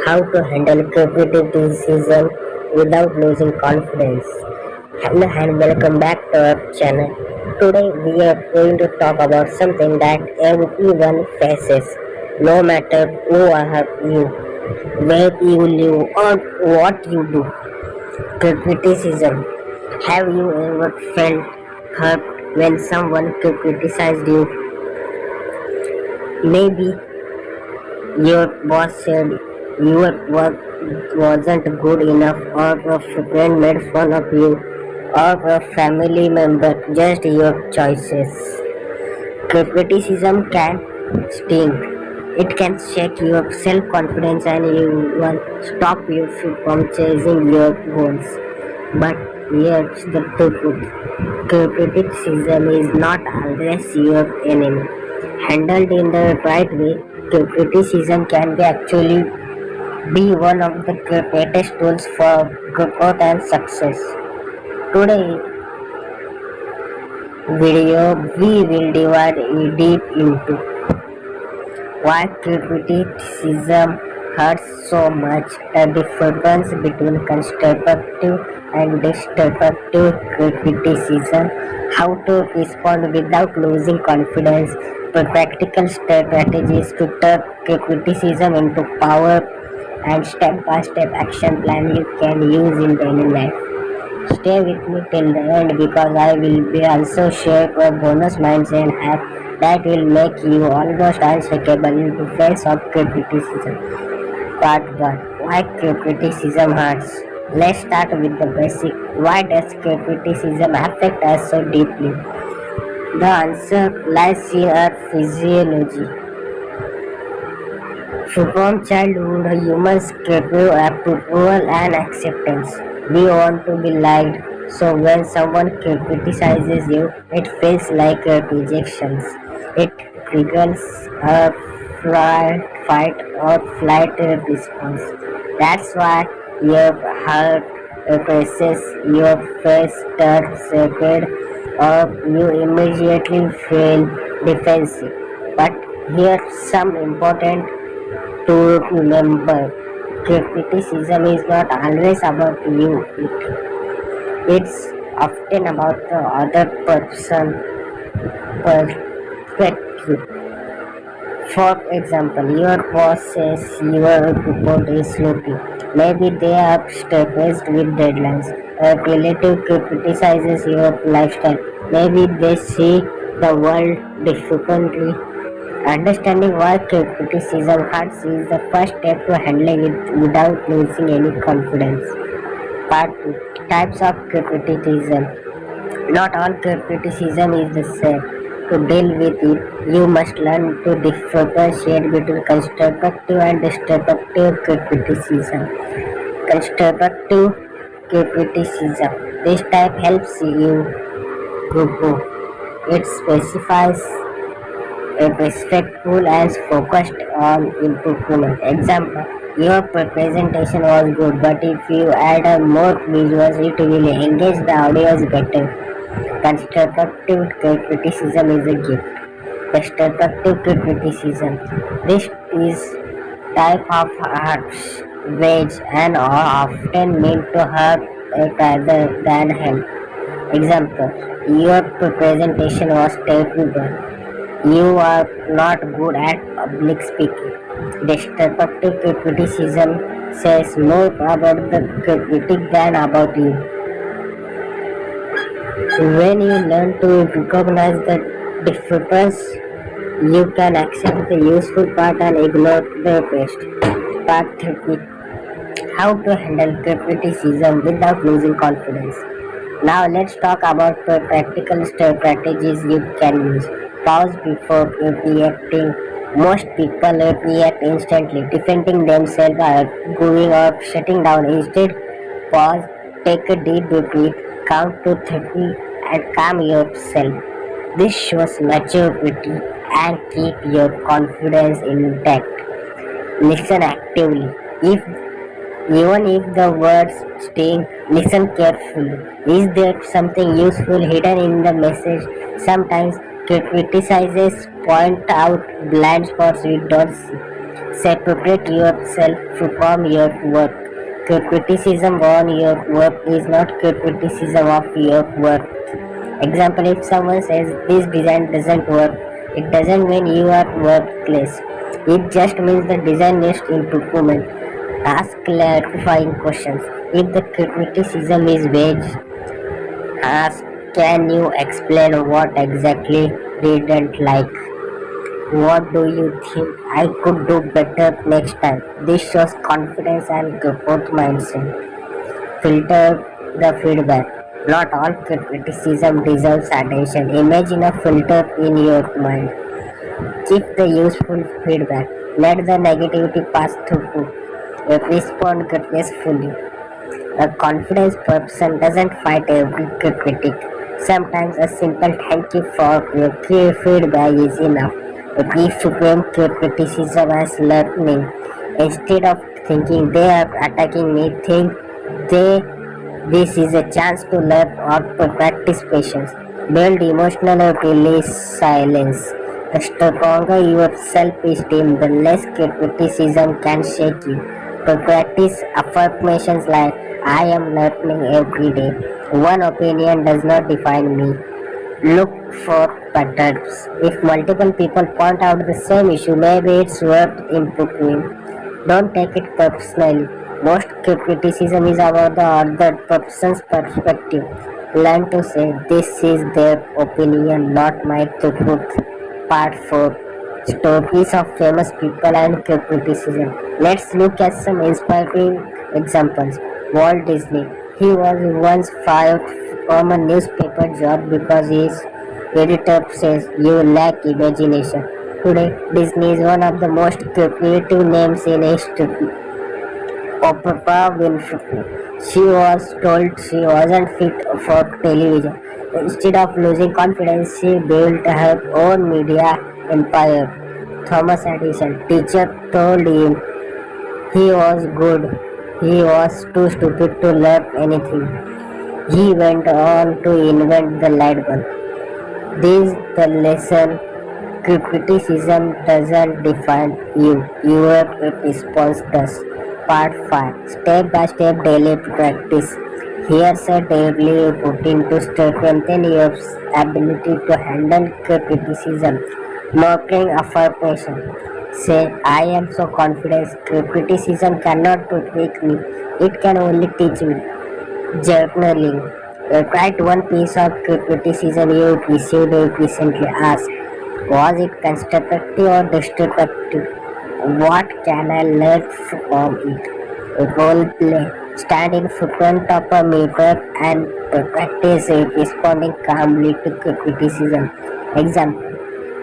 How to handle criticism without losing confidence. Hello and welcome back to our channel. Today we are going to talk about something that everyone faces, no matter who are you, where you live, or what you do. Criticism. Have you ever felt hurt when someone criticized you? Maybe your boss said your work wasn't good enough, or a friend made fun of you, or a family member judged your choices. Criticism can sting. It can shake your self-confidence and even stop you from chasing your goals. But here's the truth. Criticism is not always your enemy. Handled in the right way, criticism can be one of the greatest tools for growth and success. Today video we will divide deep into why criticism hurts so much, the difference between constructive and destructive criticism, how to respond without losing confidence, practical strategies to turn criticism into power, and step-by-step action plan you can use in daily life. Stay with me till the end because I will be also share a bonus mindset hack that will make you almost unshakable in the face of criticism. Part 1. Why criticism hurts? Let's start with the basic. Why does criticism affect us so deeply? The answer lies in our physiology. From childhood, humans crave approval and acceptance. We want to be liked, so when someone criticizes you, it feels like a rejection. It triggers a fight or flight response. That's why your heart races, your face turns red, or you immediately feel defensive. But here's some important to remember. Criticism is not always about you. It's often about the other person perspective. For example, your boss says your report is sloppy. Maybe they are stressed with deadlines. A relative criticizes your lifestyle. Maybe they see the world differently. Understanding why criticism hurts is the first step to handling it without losing any confidence. Part 2. Types of criticism. Not all criticism is the same. To deal with it, you must learn to differentiate between constructive and destructive criticism. Constructive criticism. This type helps you grow. It specifies respectful and focused on improvement. Example, your presentation was good, but if you add more visuals, it will engage the audience better. Constructive criticism is a gift. Destructive criticism. This is type of harsh, vague, and often meant to hurt rather than help. Example, your presentation was terrible. You are not good at public speaking. Destructive criticism says more about the critic than about you. When you learn to recognize the difference, you can accept the useful part and ignore the rest. Part 3. How to handle criticism without losing confidence. Now let's talk about the practical strategies you can use. Pause before reacting. Most people react instantly, defending themselves, arguing, or shutting down. Instead, pause, take a deep breath, count to 30, and calm yourself. This shows maturity and keep your confidence intact. Listen actively. If Even if the words sting, listen carefully. Is there something useful hidden in the message? Sometimes criticizes point out blind spots you don't see. Separate yourself from your work. Criticism on your work is not criticism of your work. Example, if someone says this design doesn't work, it doesn't mean you are worthless. It just means the design needs improvement. Ask clarifying questions. If the criticism is vague, ask, can you explain what exactly didn't like? What do you think I could do better next time? This shows confidence and growth mindset. Filter the feedback. Not all criticism deserves attention. Imagine a filter in your mind. Keep the useful feedback. Let the negativity pass through. Respond gracefully. A confident person doesn't fight every critic. Sometimes a simple thank you for your feedback is enough. Reframe criticism as learning. Instead of thinking they are attacking me, think they this is a chance to learn or to practice patience. Build emotional resilience. The stronger your self-esteem, the less criticism can shake you. To practice affirmations like I am learning every day. One opinion does not define me. Look for patterns. If multiple people point out the same issue, maybe it's worth improving. Don't take it personally. Most criticism is about the other person's perspective. Learn to say, this is their opinion, not my truth. Part 4. Stories of famous people and criticism. Let's look at some inspiring examples. Walt Disney. He was once fired from a newspaper job because his editor says you lack imagination. Today, Disney is one of the most creative names in history. Oprah Winfrey. She was told she wasn't fit for television. Instead of losing confidence, she built her own media empire. Thomas Edison. Teacher told him he was good. He was too stupid to learn anything. He went on to invent the light bulb. This the lesson. Criticism doesn't define you. Your response does. Part 5. Step by step daily practice. Here's a daily routine to strengthen your ability to handle criticism. Marking affirmation. Say, I am so confident. Criticism cannot tweak me. It can only teach me. Journaling. Write one piece of criticism you received recently. Ask, was it constructive or destructive? What can I learn from it? Role play. Stand in front of a mirror and practice responding calmly to criticism. Example.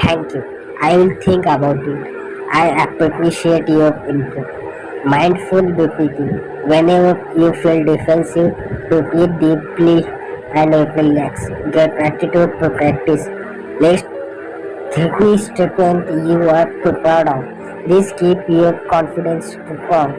Thank you. I will think about it. I appreciate your input. Mindful repeating. Whenever you feel defensive, repeat deeply and relax. Get attitude to practice. List 3 strengths you are proud of. This keep your confidence strong.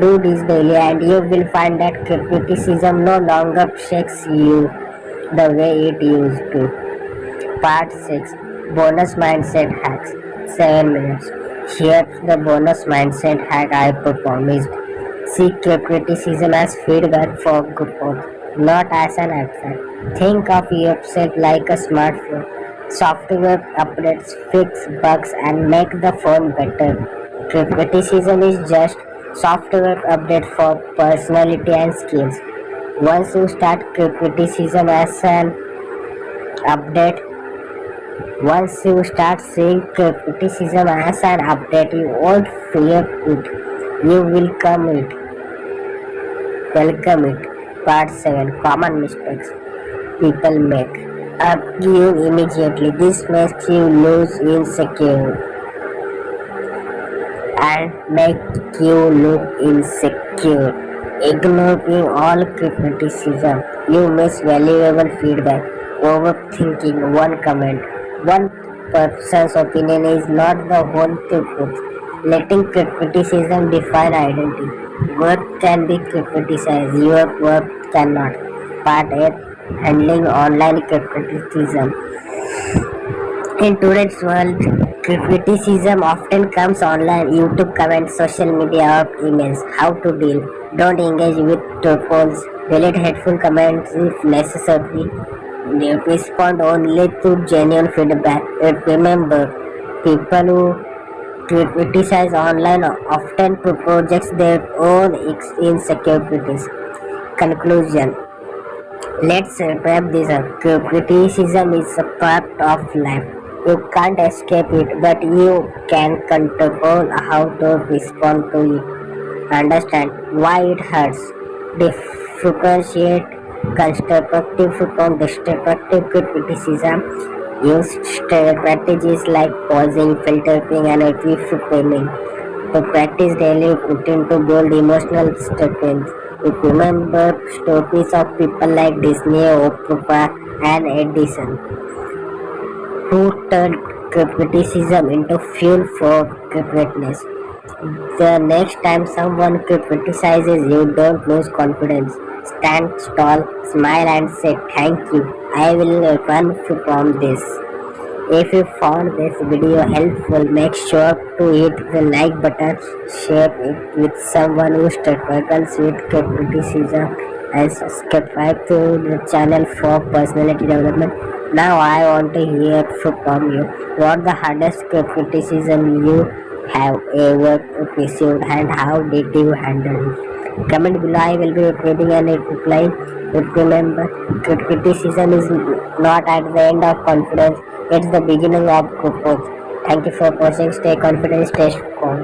Do this daily and you will find that criticism no longer shakes you the way it used to. Part 6. Bonus Mindset Hacks. 7 minutes. Here's the bonus mindset hack I promised. See criticism as feedback for growth, not as an attack. Think of yourself like a smartphone. Software updates fix bugs and make the phone better. Criticism is just software update for personality and skills. Once you start criticism as an update, once you start seeing criticism as an update, you won't fear it. You will welcome it. Part 7. Common mistakes people make. Argue immediately. This makes you lose insecure and make you look insecure. Ignoring all criticism. You miss valuable feedback. Overthinking one comment. One person's opinion is not the whole truth. Letting criticism define identity. Work can be criticized, your work cannot. Part 8. Handling online criticism. In today's world, criticism often comes online, YouTube comments, social media, or emails. How to deal? Don't engage with trolls. Delete hateful comments if necessary. Respond only to genuine feedback. And remember, people who criticize online often project their own insecurities. Conclusion. Let's wrap this up. Criticism is a part of life. You can't escape it, but you can control how to respond to it. Understand why it hurts. Differentiate constructive from destructive criticism. Use strategies like pausing, filtering, and reframing to practice daily routine to build emotional strength. Remember stories of people like Disney, Oprah, and Edison who turned criticism into fuel for greatness. The next time someone criticizes you, don't lose confidence. Stand tall, smile, and say thank you. I will learn from this. If you found this video helpful, make sure to hit the like button, share it with someone who struggles with criticism, and subscribe to the channel for personality development. Now I want to hear from you. What the hardest criticism you have ever received and how did you handle it? Comment below. I will be reading and replying. But remember, criticism is not at the end of confidence. It's the beginning of growth. Thank you for watching. Stay confident, stay strong.